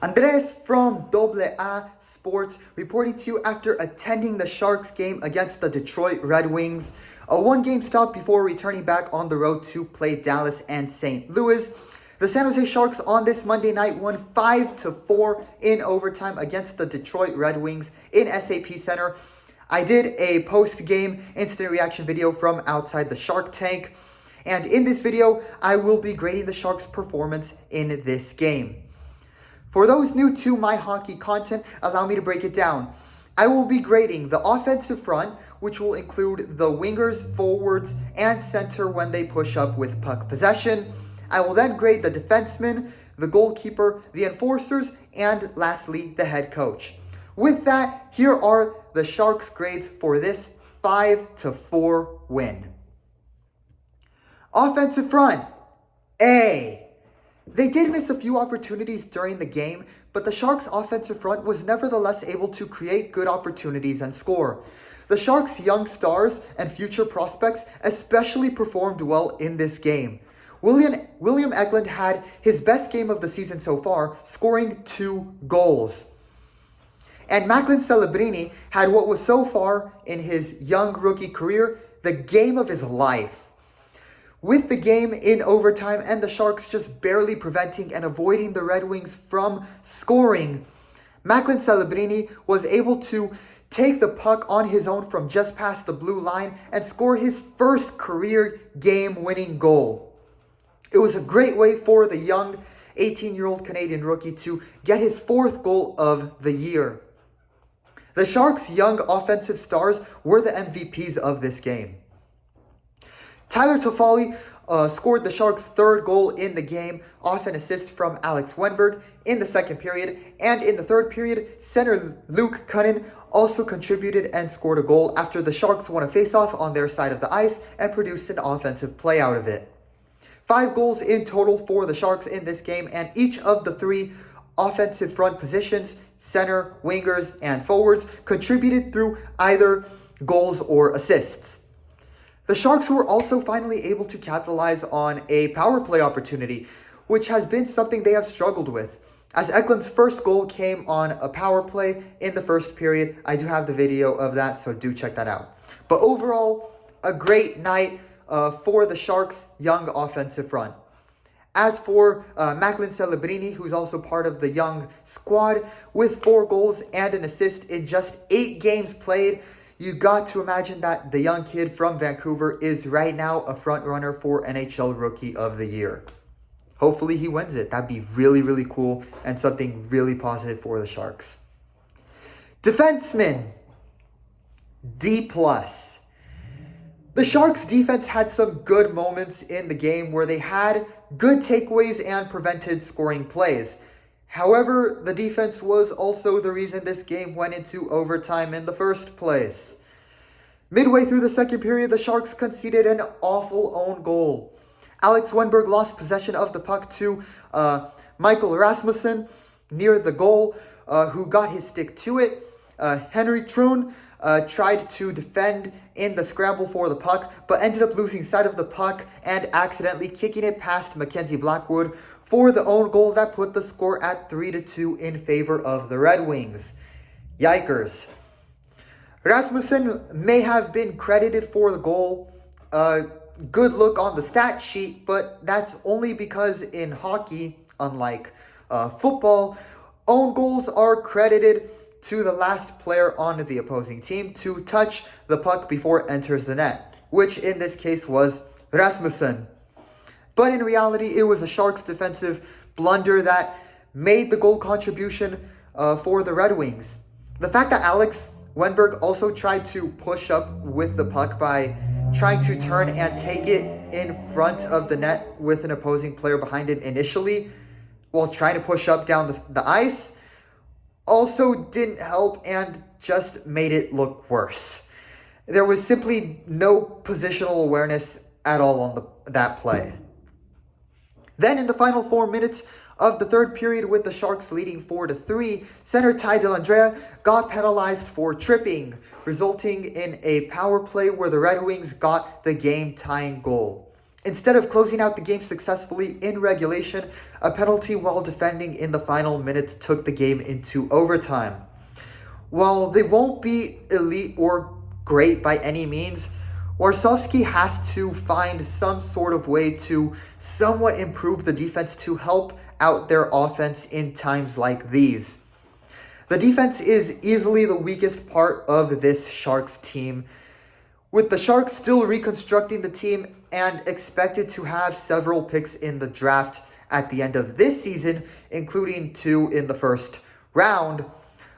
Andres from AA Sports reporting to you after attending the Sharks game against the Detroit Red Wings. A one-game stop before returning back on the road to play Dallas and St. Louis. The San Jose Sharks on this Monday night won 5-4 in overtime against the Detroit Red Wings in SAP Center. I did a post-game instant reaction video from outside the Shark Tank. And in this video, I will be grading the Sharks' performance in this game. For those new to my hockey content, allow me to break it down. I will be grading the offensive front, which will include the wingers, forwards, and center when they push up with puck possession. I will then grade the defensemen, the goalkeeper, the enforcers, and lastly, the head coach. With that, here are the Sharks' grades for this 5-4 win. Offensive front, A. They did miss a few opportunities during the game, but the Sharks' offensive front was nevertheless able to create good opportunities and score. The Sharks' young stars and future prospects especially performed well in this game. William Eklund had his best game of the season so far, scoring 2 goals. And Macklin Celebrini had what was so far in his young rookie career, the game of his life. With the game in overtime and the Sharks just barely preventing and avoiding the Red Wings from scoring, Macklin Celebrini was able to take the puck on his own from just past the blue line and score his first career game-winning goal. It was a great way for the young 18-year-old Canadian rookie to get his 4th goal of the year. The Sharks' young offensive stars were the MVPs of this game. Tyler Toffoli scored the Sharks' 3rd goal in the game off an assist from Alex Wennberg in the 2nd period. And in the 3rd period, center Luke Cunnin also contributed and scored a goal after the Sharks won a faceoff on their side of the ice and produced an offensive play out of it. 5 goals in total for the Sharks in this game, and each of the 3 offensive front positions, center, wingers, and forwards, contributed through either goals or assists. The Sharks were also finally able to capitalize on a power play opportunity, which has been something they have struggled with, as Eklund's first goal came on a power play in the 1st period. I do have the video of that, so do check that out. But overall, a great night for the Sharks' young offensive front. As for Macklin Celebrini, who's also part of the young squad, with 4 goals and an assist in just 8 games played, you got to imagine that the young kid from Vancouver is right now a front runner for NHL Rookie of the Year. Hopefully he wins it. That'd be really, really cool and something really positive for the Sharks. Defensemen, D+. The Sharks' defense had some good moments in the game where they had good takeaways and prevented scoring plays. However, the defense was also the reason this game went into overtime in the first place. Midway through the 2nd period, the Sharks conceded an awful own goal. Alex Wennberg lost possession of the puck to Michael Rasmussen near the goal, who got his stick to it. Henry Troon tried to defend in the scramble for the puck, but ended up losing sight of the puck and accidentally kicking it past Mackenzie Blackwood for the own goal that put the score at 3-2 in favor of the Red Wings. Yikers. Rasmussen may have been credited for the goal. Good look on the stat sheet, but that's only because in hockey, unlike football, own goals are credited to the last player on the opposing team to touch the puck before it enters the net, which in this case was Rasmussen. But in reality, it was a Sharks defensive blunder that made the goal contribution for the Red Wings. The fact that Alex Wennberg also tried to push up with the puck by trying to turn and take it in front of the net with an opposing player behind it initially, while trying to push up down the ice, also didn't help and just made it look worse. There was simply no positional awareness at all on that play. Then in the final 4 minutes of the 3rd period, with the Sharks leading 4-3, center Ty Dellandrea got penalized for tripping, resulting in a power play where the Red Wings got the game-tying goal. Instead of closing out the game successfully in regulation, a penalty while defending in the final minutes took the game into overtime. While they won't be elite or great by any means, Warsawski has to find some sort of way to somewhat improve the defense to help out their offense in times like these. The defense is easily the weakest part of this Sharks team, with the Sharks still reconstructing the team and expected to have several picks in the draft at the end of this season, including 2 in the first round.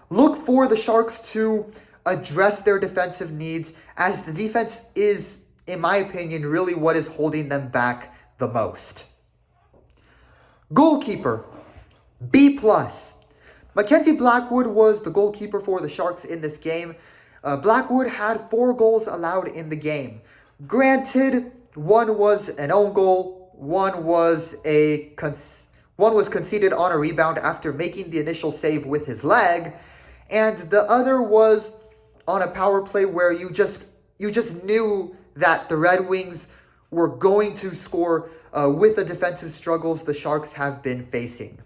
Look for the Sharks to address their defensive needs, as the defense is, in my opinion, really what is holding them back the most. Goalkeeper, B+. Mackenzie Blackwood was the goalkeeper for the Sharks in this game. Blackwood had 4 goals allowed in the game. Granted, one was an own goal, one was conceded on a rebound after making the initial save with his leg, and the other was on a power play where you just knew that the Red Wings were going to score with the defensive struggles the Sharks have been facing.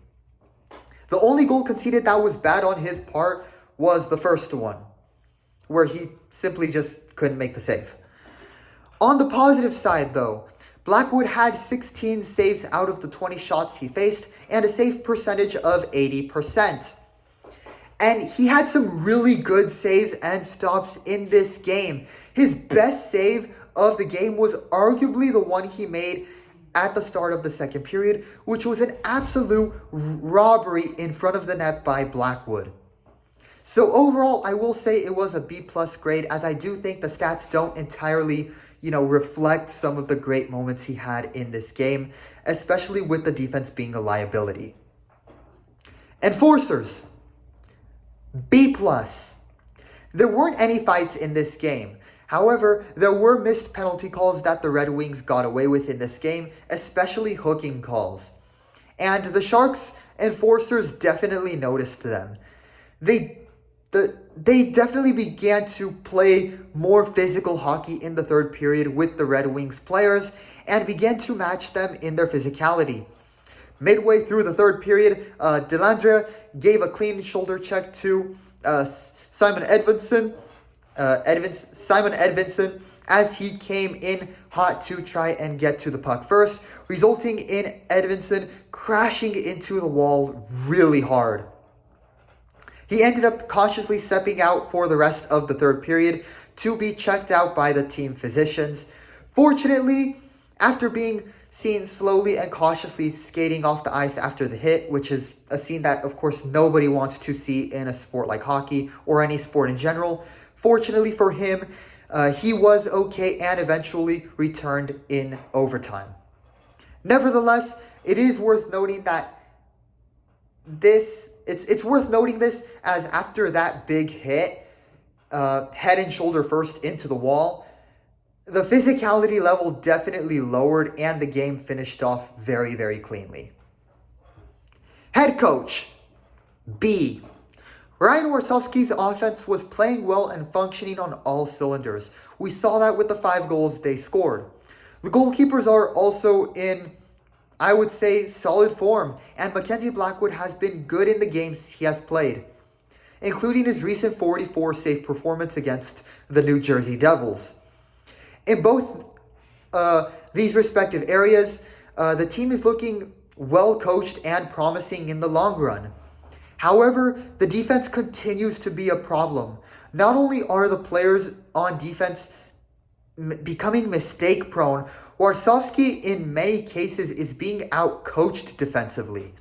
The only goal conceded that was bad on his part was the first one, where he simply just couldn't make the save. On the positive side, though, Blackwood had 16 saves out of the 20 shots he faced and a save percentage of 80%. And he had some really good saves and stops in this game. His best save of the game was arguably the one he made at the start of the second period, which was an absolute robbery in front of the net by Blackwood. So overall, I will say it was a B+ grade, as I do think the stats don't entirely, reflect some of the great moments he had in this game, especially with the defense being a liability. Enforcers, B+. There weren't any fights in this game. However, there were missed penalty calls that the Red Wings got away with in this game, especially hooking calls. And the Sharks enforcers definitely noticed them. They definitely began to play more physical hockey in the third period with the Red Wings players and began to match them in their physicality. Midway through the third period, Delandre gave a clean shoulder check to Simon Edvinsson as he came in hot to try and get to the puck first, resulting in Edvinsson crashing into the wall really hard. He ended up cautiously stepping out for the rest of the third period to be checked out by the team physicians. Fortunately, after being seen slowly and cautiously skating off the ice after the hit, which is a scene that, of course, nobody wants to see in a sport like hockey or any sport in general, fortunately for him, he was okay and eventually returned in overtime. Nevertheless, it is worth noting that it's worth noting this, as after that big hit, head and shoulder first into the wall, the physicality level definitely lowered and the game finished off very, very cleanly. Head coach, B. Ryan Warsawski's offense was playing well and functioning on all cylinders. We saw that with the 5 goals they scored. The goalkeepers are also in, I would say, solid form, and Mackenzie Blackwood has been good in the games he has played, including his recent 44 save performance against the New Jersey Devils. In both these respective areas, the team is looking well coached and promising in the long run. However, the defense continues to be a problem. Not only are the players on defense becoming mistake prone, Warsawski in many cases is being out-coached defensively.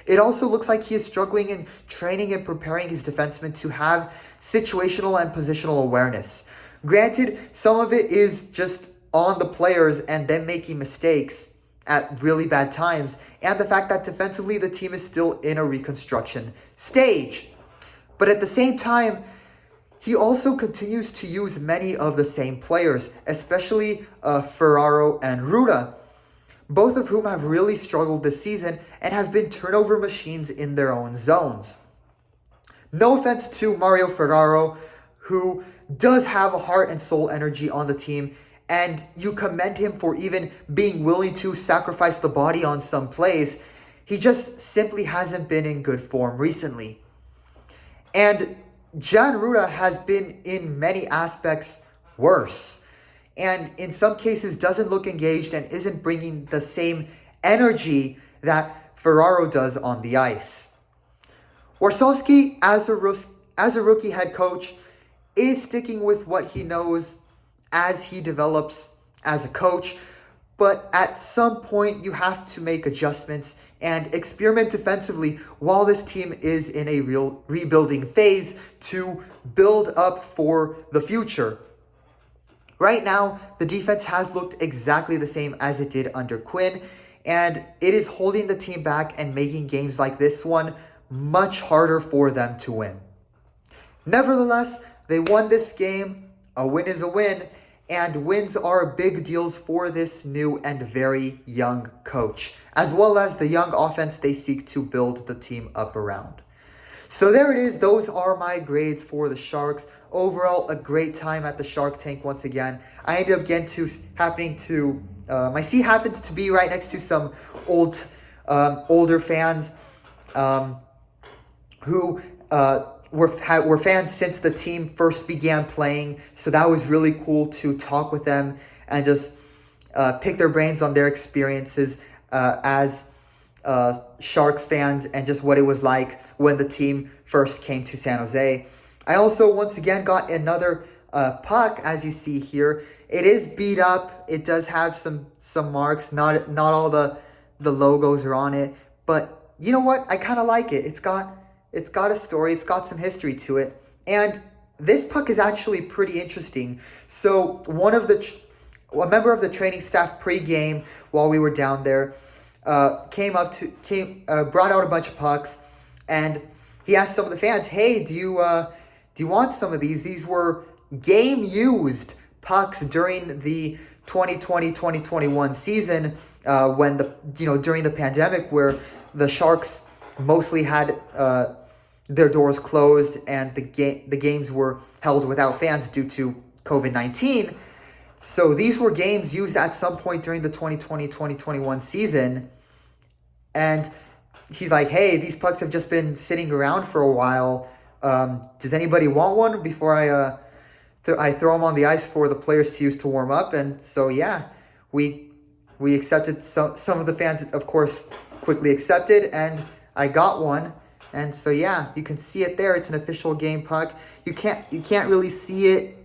It also looks like he is struggling in training and preparing his defensemen to have situational and positional awareness. Granted, some of it is just on the players and them making mistakes at really bad times, and the fact that defensively the team is still in a reconstruction stage. But at the same time, he also continues to use many of the same players, especially Ferraro and Ruda, both of whom have really struggled this season and have been turnover machines in their own zones. No offense to Mario Ferraro, who does have a heart and soul energy on the team and you commend him for even being willing to sacrifice the body on some plays, he just simply hasn't been in good form recently. And Jan Ruda has been in many aspects worse, and in some cases doesn't look engaged and isn't bringing the same energy that Ferraro does on the ice. Warsawski, as a rookie head coach, is sticking with what he knows as he develops as a coach, but at some point you have to make adjustments and experiment defensively while this team is in a real rebuilding phase to build up for the future. Right now, the defense has looked exactly the same as it did under Quinn, and it is holding the team back and making games like this one much harder for them to win. Nevertheless, they won this game. A win is a win, and wins are big deals for this new and very young coach, as well as the young offense they seek to build the team up around. So there it is. Those are my grades for the Sharks. Overall, a great time at the Shark Tank once again. I ended up my seat happened to be right next to some older fans who were fans since the team first began playing. So that was really cool to talk with them and just pick their brains on their experiences as Sharks fans and just what it was like when the team first came to San Jose. I also once again got another puck, as you see here. It is beat up. It does have some marks. Not all the logos are on it, but you know what? I kind of like it. It's got a story. It's got some history to it, and this puck is actually pretty interesting. So a member of the training staff pregame while we were down there brought out a bunch of pucks, and he asked some of the fans, "Hey, do you want some of these?" These were game-used pucks during the 2020-2021 season, when during the pandemic, where the Sharks mostly had their doors closed and the games were held without fans due to COVID-19. So these were games used at some point during the 2020-2021 season. And he's like, "Hey, these pucks have just been sitting around for a while. Does anybody want one before I throw them on the ice for the players to use to warm up?" And so, yeah, we accepted. Some of the fans, of course, quickly accepted, and I got one. And so, yeah, you can see it there. It's an official game puck. You can't really see it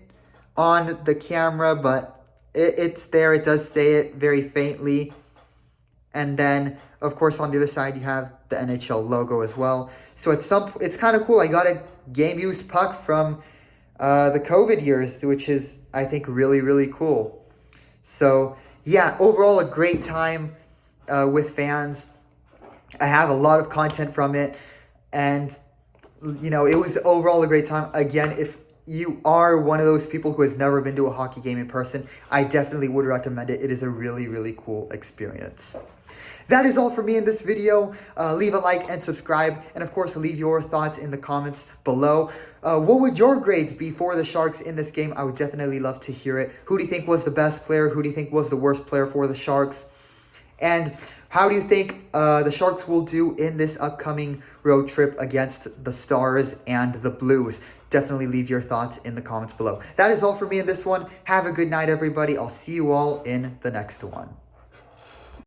on the camera, but it's there. It does say it very faintly. And then, of course, on the other side, you have the NHL logo as well. So it's kind of cool. I got a game-used puck from the COVID years, which is, I think, really, really cool. So, yeah, overall, a great time with fans. I have a lot of content from it. And, it was overall a great time. Again, if you are one of those people who has never been to a hockey game in person, I definitely would recommend it. It is a really, really cool experience. That is all for me in this video. Leave a like and subscribe. And of course, leave your thoughts in the comments below. What would your grades be for the Sharks in this game? I would definitely love to hear it. Who do you think was the best player? Who do you think was the worst player for the Sharks? And how do you think the Sharks will do in this upcoming road trip against the Stars and the Blues? Definitely leave your thoughts in the comments below. That is all for me in this one. Have a good night, everybody. I'll see you all in the next one.